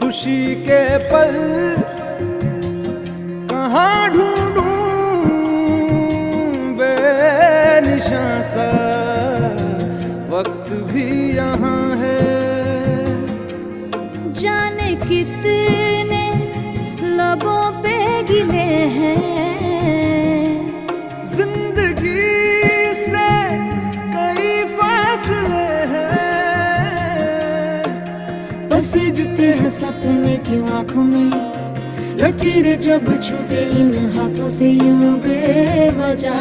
खुशी के पल कहाँ ढूंढूं, बेनिशां सा वक्त भी यहाँ है। जाने कितने लबों पे गिले हैं, जिंदगी से कई फासले हैं। पसीजते हैं सपने की आंखों में, लकीरें जब छूटे इन हाथों से यूं बेवजह।